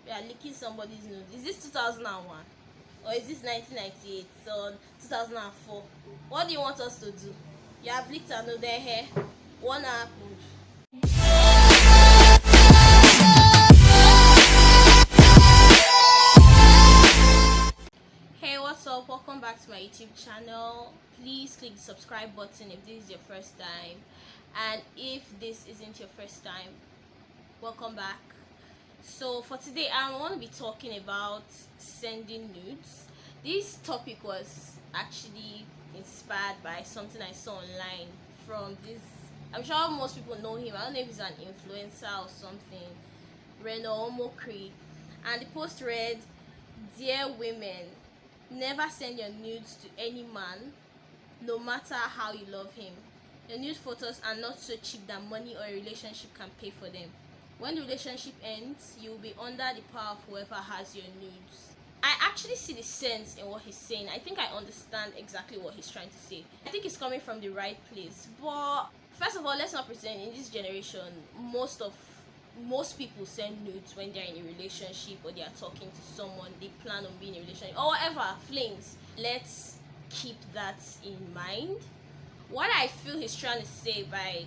you are leaking somebody's nudes. Is this 2001 or is this 1998 or 2004? What do you want us to do? You have leaked another hair. What happened? Hey, what's up? Welcome back to my YouTube channel. Please click the subscribe button if this is your first time, and if this isn't your first time, welcome back. So for today, I want to be talking about sending nudes. This topic was actually inspired by something I saw online from this. I'm sure most people know him. I don't know if he's an influencer or something. Reno Omokri, and the post read, "Dear women, never send your nudes to any man, no matter how you love him. Your nude photos are not so cheap that money or a relationship can pay for them. When the relationship ends, you will be under the power of whoever has your nudes." I actually see the sense in what he's saying. I think I understand exactly what he's trying to say. I think he's coming from the right place. But first of all, let's not pretend in this generation most people send nudes when they're in a relationship or they are talking to someone they plan on being in a relationship or whatever, flings. Let's keep that in mind. What I feel he's trying to say by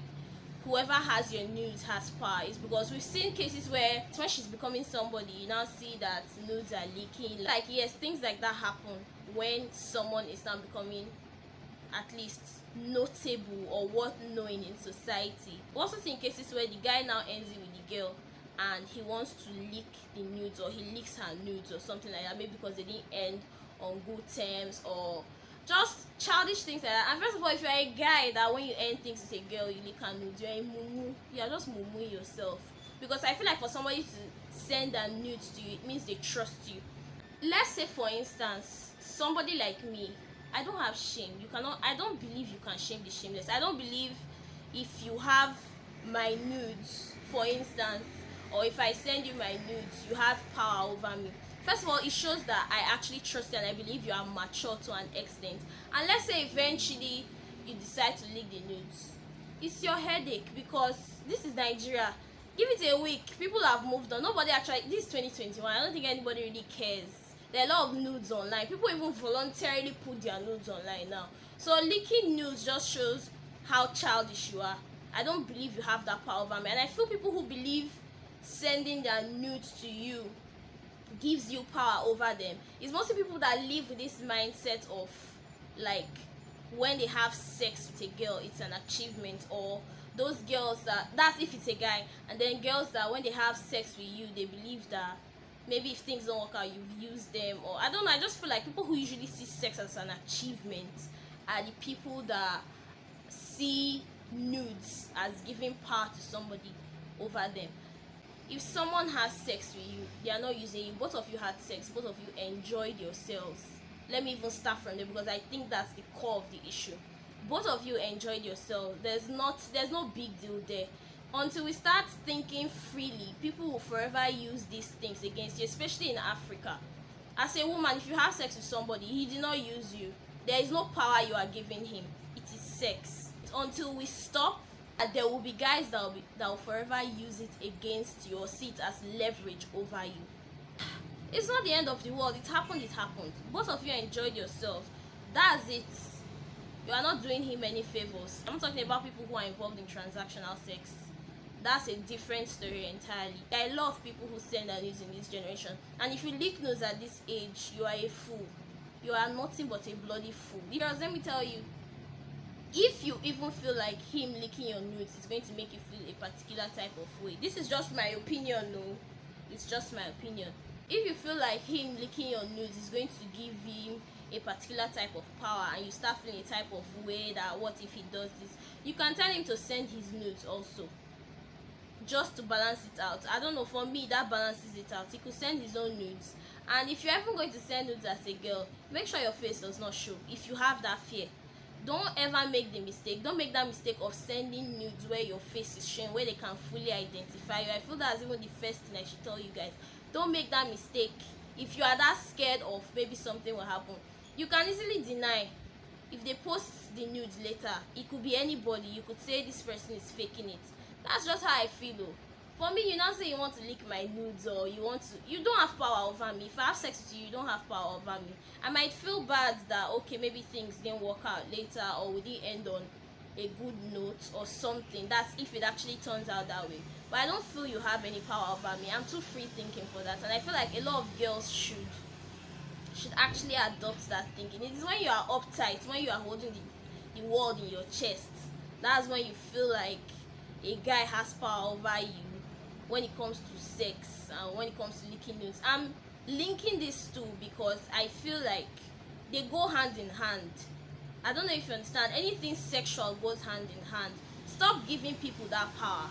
whoever has your nudes has power is because we've seen cases where when she's becoming somebody, you now see that nudes are leaking. Like, yes, things like that happen when someone is now becoming at least notable or worth knowing in society. We also seen cases where the guy now ends it with the girl and he wants to leak the nudes, or he leaks her nudes or something like that, maybe because they didn't end on good terms or just childish things like that. And first of all, if you're a guy that when you end things with a girl you leak her nudes, you're a mumu. You're just mumuing yourself. Because I feel like for somebody to send their nudes to you, it means they trust you. Let's say for instance, somebody like me, I don't have shame. I don't believe you can shame the shameless. I don't believe if you have my nudes, for instance, or if I send you my nudes, you have power over me. First of all, it shows that I actually trust you and I believe you are mature to an extent. And let's say eventually you decide to leak the nudes. It's your headache, because this is Nigeria. Give it a week. People have moved on. Nobody actually, this is 2021. I don't think anybody really cares. There are a lot of nudes online. People even voluntarily put their nudes online now. So leaking nudes just shows how childish you are. I don't believe you have that power over me. And I feel people who believe sending their nudes to you gives you power over them, it's mostly people that live with this mindset of like when they have sex with a girl it's an achievement, or those girls that's if it's a guy, and then girls that when they have sex with you they believe that maybe if things don't work out you've used them, or I don't know. I just feel like people who usually see sex as an achievement are the people that see nudes as giving power to somebody over them. If someone has sex with you, they are not using you. Both of you had sex, both of you enjoyed yourselves. Let me even start from there because I think that's the core of the issue. Both of you enjoyed yourself. There's no big deal there. Until we start thinking freely, people will forever use these things against you, especially in Africa. As a woman, if you have sex with somebody, he did not use you. There is no power you are giving him. It is sex. Until we stop, there will be guys that will forever use it against you or see it as leverage over you. It's not the end of the world. It happened. Both of you enjoyed yourselves. That's it. You are not doing him any favors. I'm talking about people who are involved in transactional sex. That's a different story entirely. There are a lot of people who send their nudes in this generation, and if you leak nudes at this age, you are a fool. You are nothing but a bloody fool. Because let me tell you, if you even feel like him leaking your nudes is going to make you feel a particular type of way, this is just my opinion. No, it's just my opinion. If you feel like him leaking your nudes is going to give him a particular type of power, and you start feeling a type of way that what if he does this, you can tell him to send his nudes also, just to balance it out. I don't know, for me that balances it out. He could send his own nudes, and if you're ever going to send nudes as a girl, make sure your face does not show. If you have that fear, don't ever make the mistake. Don't make that mistake of sending nudes where your face is showing, where they can fully identify you. I feel that's even the first thing I should tell you guys. Don't make that mistake. If you are that scared of maybe something will happen, you can easily deny. If they post the nudes later, it could be anybody. You could say this person is faking it. That's just how I feel though. For me, you now say you want to leak my nudes, or you don't have power over me. If I have sex with you, you don't have power over me. I might feel bad that, okay, maybe things didn't work out later, or we didn't end on a good note or something. That's if it actually turns out that way. But I don't feel you have any power over me. I'm too free thinking for that, and I feel like a lot of girls should actually adopt that thinking. It is when you are uptight, when you are holding the world in your chest, that's when you feel like a guy has power over you when it comes to sex and when it comes to leaking nudes. I'm linking these two because I feel like they go hand in hand. I don't know if you understand. Anything sexual goes hand in hand. Stop giving people that power.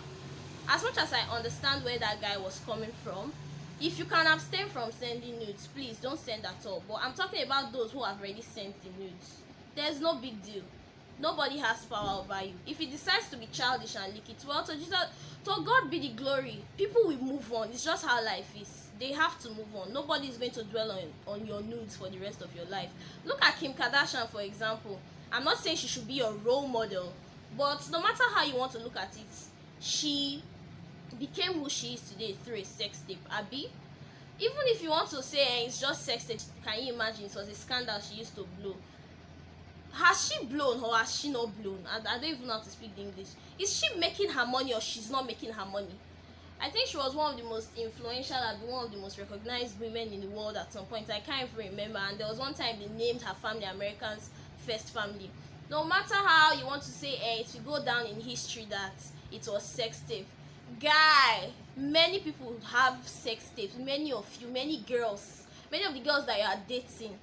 As much as I understand where that guy was coming from, if you can abstain from sending nudes, please don't send at all. But I'm talking about those who have already sent the nudes. There's no big deal. Nobody has power over you. If he decides to be childish and leak it, well, to God be the glory. People will move on. It's just how life is. They have to move on. Nobody is going to dwell on your nudes for the rest of your life. Look at Kim Kardashian, for example. I'm not saying she should be your role model, but no matter how you want to look at it, she became who she is today through a sex tape. Abby, even if you want to say it's just sex tape, can you imagine it was a scandal she used to blow? Has she blown or has she not blown? I don't even know how to speak the English. Is she making her money or she's not making her money? I think she was one of the most influential and one of the most recognized women in the world at some point. I can't even remember. And there was one time they named her family America's first family. No matter how you want to say it will go down in history that it was sex tape. Guy, many people have sex tapes. Many of you, many girls, many of the girls that you are dating.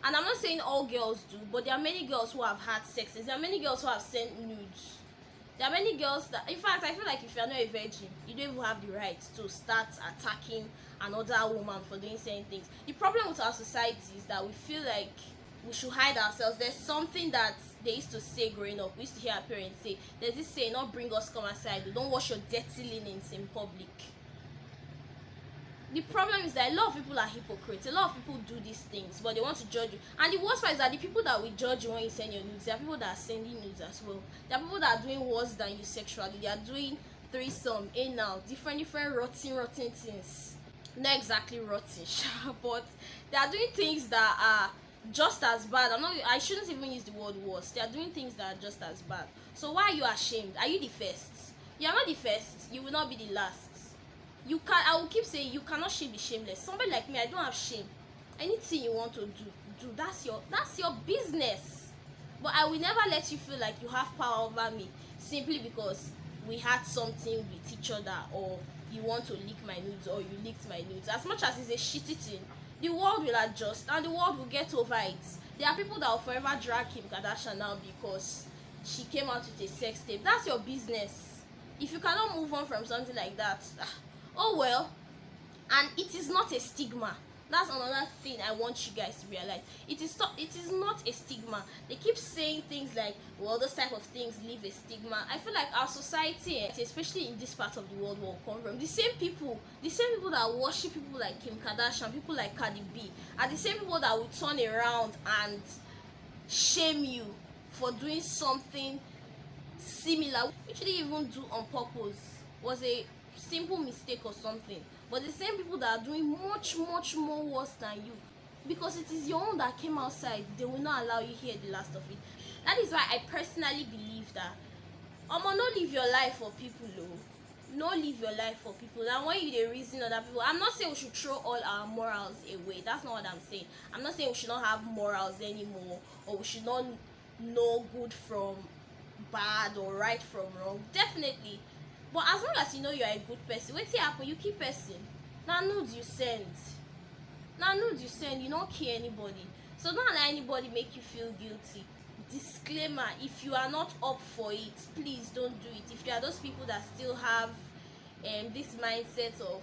And I'm not saying all girls do, but there are many girls who have had sexes. There are many girls who have sent nudes. There are many girls that, in fact, I feel like if you're not a virgin, you don't even have the right to start attacking another woman for doing certain things. The problem with our society is that we feel like we should hide ourselves. There's something that they used to say growing up. We used to hear our parents say, there's this saying, not bring us come outside. Don't wash your dirty linens in public. The problem is that a lot of people are hypocrites. A lot of people do these things, but they want to judge you. And the worst part is that the people that will judge you when you send your nudes, there are people that are sending nudes as well. There are people that are doing worse than you sexually. They are doing threesome, anal, different rotten things. Not exactly rotten, but they are doing things that are just as bad. I shouldn't even use the word worse. They are doing things that are just as bad. So why are you ashamed? Are you the first? You are not the first. You will not be the last. I will keep saying you cannot be shameless. Somebody like me, I don't have shame. Anything you want to do. That's your business. But I will never let you feel like you have power over me simply because we had something with each other, or you want to leak my nudes, or you leaked my nudes. As much as it's a shitty thing, the world will adjust and the world will get over it. There are people that will forever drag Kim Kardashian now because she came out with a sex tape. That's your business. If you cannot move on from something like that, oh well. And it is not a stigma. That's another thing I want you guys to realize. It is not a stigma. They keep saying things like, well, those type of things leave a stigma. I feel like our society, especially in this part of the world where we come from, the same people that worship people like Kim Kardashian, people like Cardi B, are the same people that will turn around and shame you for doing something similar, which they even do on purpose, was a simple mistake or something. But the same people that are doing much more worse than you, because it is your own that came outside, they will not allow you hear the last of it. That is why I personally believe that not live your life for people. Not live your life for people. And when you dey reason other people, I'm not saying we should throw all our morals away. That's not what I'm saying. I'm not saying we should not have morals anymore, or we should not know good from bad or right from wrong. Definitely. But as long as you know you are a good person, wetin happen? You keep person. Now nudes you send. You don't kill anybody. So don't allow anybody make you feel guilty. Disclaimer: if you are not up for it, please don't do it. If you are those people that still have this mindset of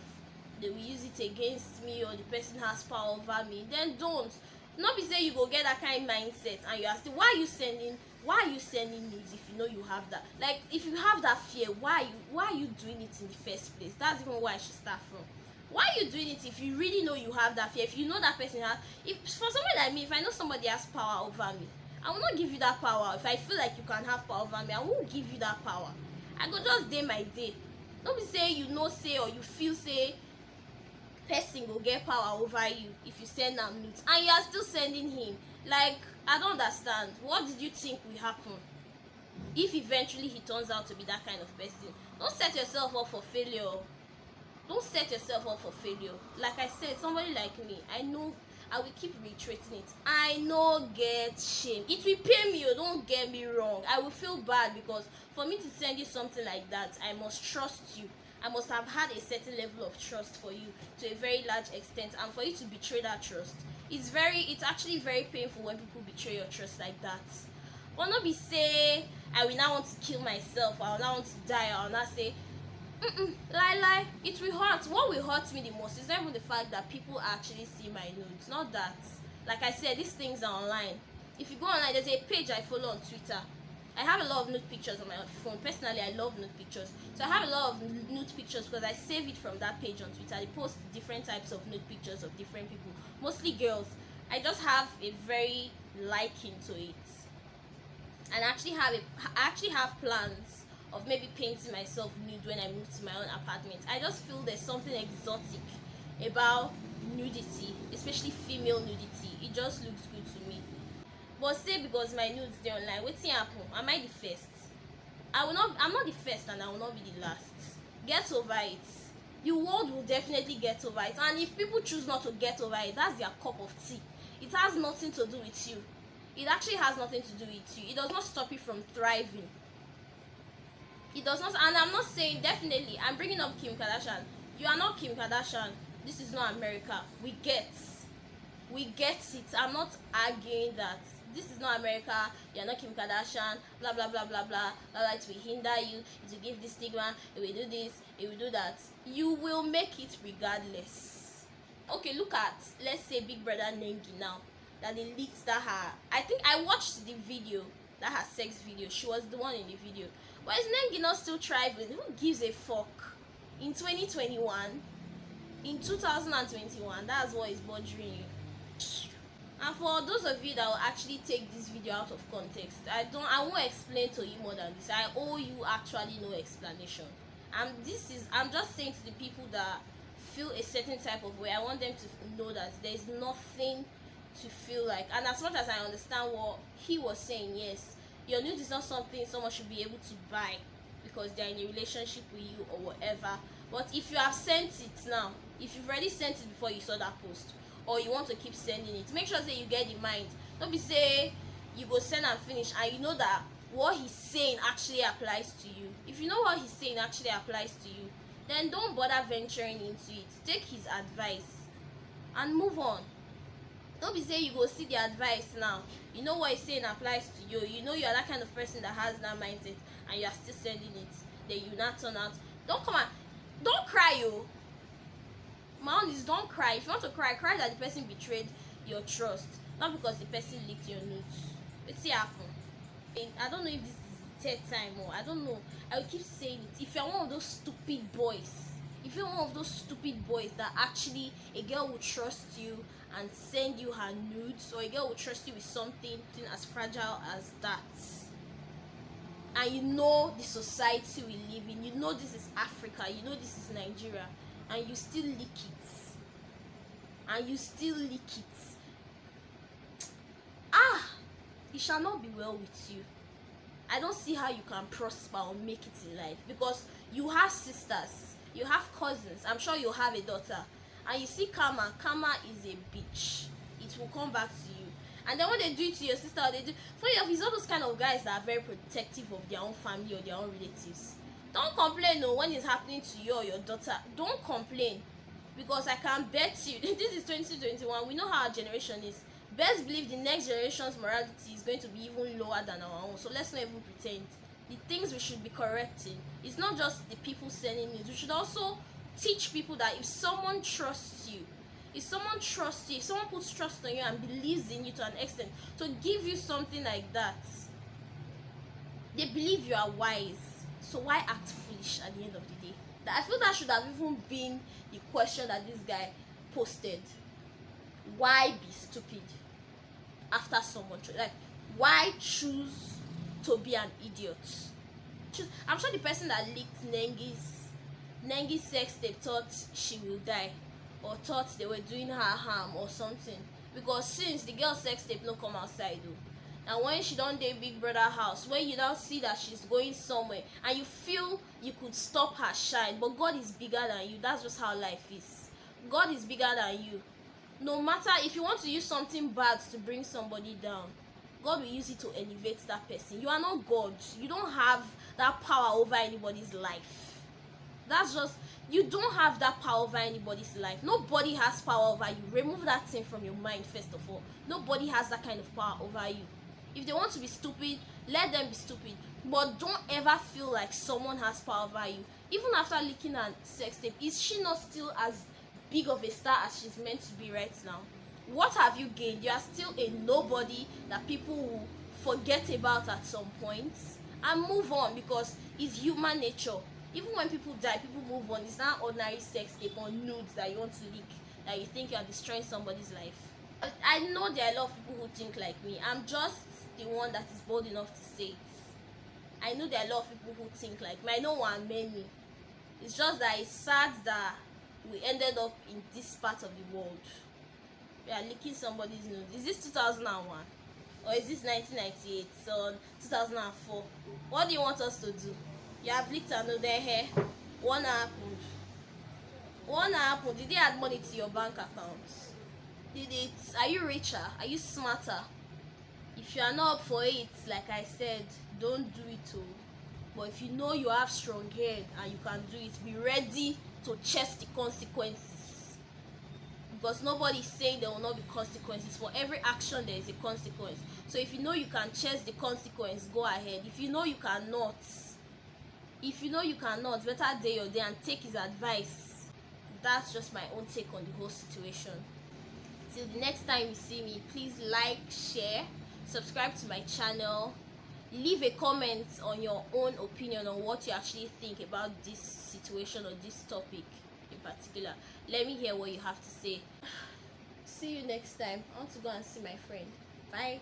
they will use it against me, or the person has power over me, then don't. Not be say you go get that kind of mindset and you are still, why are you sending nudes if you know you have that? Like, if you have that fear, why are you doing it in the first place? That's even where I should start from. Why are you doing it if you really know you have that fear? If you know that person has, if for somebody like me, if I know somebody has power over me, I will not give you that power. If I feel like you can have power over me, I won't give you that power. I go just day my day. Don't be say you know say or you feel say person will get power over you if you send am nudes and you are still sending him. Like, I don't understand. What did you think will happen if eventually he turns out to be that kind of person? Don't set yourself up for failure. Don't set yourself up for failure. Like I said, somebody like me, I know, I will keep reiterating it, I no get shame. It will pay me, don't get me wrong. I will feel bad because for me to send you something like that, I must trust you. I must have had a certain level of trust for you to a very large extent, and for you to betray that trust, it's actually very painful when people betray your trust like that. But not be say I will now want to kill myself, I will now want to die, I will not say lie. It will hurt. What will hurt me the most is not even the fact that people actually see my nudes. Not that. Like I said, these things are online. If you go online, there's a page I follow on Twitter. I have a lot of nude pictures on my phone. Personally, I love nude pictures. So I have a lot of nude pictures because I save it from that page on Twitter. They post different types of nude pictures of different people, mostly girls. I just have a very liking to it, and I actually have plans of maybe painting myself nude when I move to my own apartment. I just feel there's something exotic about nudity, especially female nudity. It just looks good to me. But say because my nudes dey online, wetin happen? Am I the first? I'm not the first, and I will not be the last. Get over it. The world will definitely get over it, and if people choose not to get over it, that's their cup of tea. It has nothing to do with you. It actually has nothing to do with you. It does not stop you from thriving. It does not. And I'm not saying, definitely, I'm bringing up Kim Kardashian. You are not Kim Kardashian. This is not America. We get it. I'm not arguing that this is not America. You're not Kim Kardashian. Blah blah blah blah blah. It will hinder you. It will give this stigma. It will do this. It will do that. You will make it regardless. Okay, look at, let's say, Big Brother Nengi now, that they leaked that her. I think I watched the video, that her sex video. She was the one in the video. But is Nengi not still thriving? Who gives a fuck? In 2021, in 2021, that's what is bothering you. And for those of you that will actually take this video out of context, I won't explain to you more than this. I owe you actually no explanation. I'm just saying to the people that feel a certain type of way, I want them to know that there's nothing to feel like. And as much as I understand what he was saying, yes, your nude is not something someone should be able to buy because they're in a relationship with you or whatever. But if you have sent it now, if you've already sent it before you saw that post, or you want to keep sending it, make sure say you get the mind. Don't be say you go send and finish and you know that what he's saying actually applies to you. If you know what he's saying actually applies to you, then don't bother venturing into it. Take his advice and move on. Don't be saying you go see the advice now, you know what he's saying applies to you, you know you are that kind of person that has that mindset, and you are still sending it, then you not turn out. Don't come and don't cry, yo. My own is, don't cry. If you want to cry, cry that the person betrayed your trust, not because the person leaked your nudes. Let's see happen. I don't know if this is the third time, or I don't know, I will keep saying it. If you're one of those stupid boys, that actually a girl will trust you and send you her nudes, or a girl will trust you with something as fragile as that, and you know the society we live in, you know this is Africa, you know this is Nigeria, and you still leak it, it shall not be well with you. I don't see how you can prosper or make it in life, because you have sisters, you have cousins, I'm sure you have a daughter, and you see karma is a bitch. It will come back to you. And then when they do it to your sister, they do funny enough, it's all those kind of guys that are very protective of their own family or their own relatives. Don't complain when it's happening to you or your daughter. Don't complain, because I can bet you this is 2021, we know how our generation is. Best believe the next generation's morality is going to be even lower than our own, so let's not even pretend. The things we should be correcting, it's not just the people sending news. We should also teach people that if someone trusts you, if someone puts trust on you and believes in you to an extent to give you something like that, they believe you are wise, so why act foolish at the end of the day? I feel that should have even been the question that this guy posted. Why be stupid after someone why choose to be an idiot? I'm sure the person that leaked Nengi's Nengi sex tape thought she will die, or thought they were doing her harm or something, because since the girl sex tape no come outside though, and when she don dey big brother house, when you now see that she's going somewhere and you feel you could stop her shine, but God is bigger than you. That's just how life is. God is bigger than you. No matter if you want to use something bad to bring somebody down, God will use it to elevate that person. You are not God. You don't have that power over anybody's life. That's just, you don't have that power over anybody's life. Nobody has power over you. Remove that thing from your mind first of all. Nobody has that kind of power over you. If they want to be stupid, let them be stupid, but don't ever feel like someone has power over you. Even after leaking her sex tape, is she not still as big of a star as she's meant to be right now? What have you gained? You are still a nobody that people will forget about at some point and move on, because it's human nature. Even when people die, people move on. It's not ordinary sex tape or nudes that you want to leak, that you think you are destroying somebody's life. I know there are a lot of people who think like me. I'm just the one that is bold enough to say it. I know there are a lot of people who think like me. I know one many. It's just that it's sad that we ended up in this part of the world. We are leaking somebody's nudes. Is this 2001 or is this 1998 or 2004? What do you want us to do? You have leaked another hair. What happened? What happened? Did they add money to your bank account? Did it? Are you richer? Are you smarter? If you are not up for it, like I said, don't do it too. But if you know you have strong head and you can do it, be ready to chest the consequences. Because nobody is saying there will not be consequences. For every action there is a consequence. So if you know you can chest the consequence, go ahead. If you know you cannot, better day your day and take his advice. That's just my own take on the whole situation. Till the next time you see me, please like, share, subscribe to my channel, leave a comment on your own opinion on what you actually think about this situation or this topic in particular. Let me hear what you have to say. See you next time. I want to go and see my friend. Bye.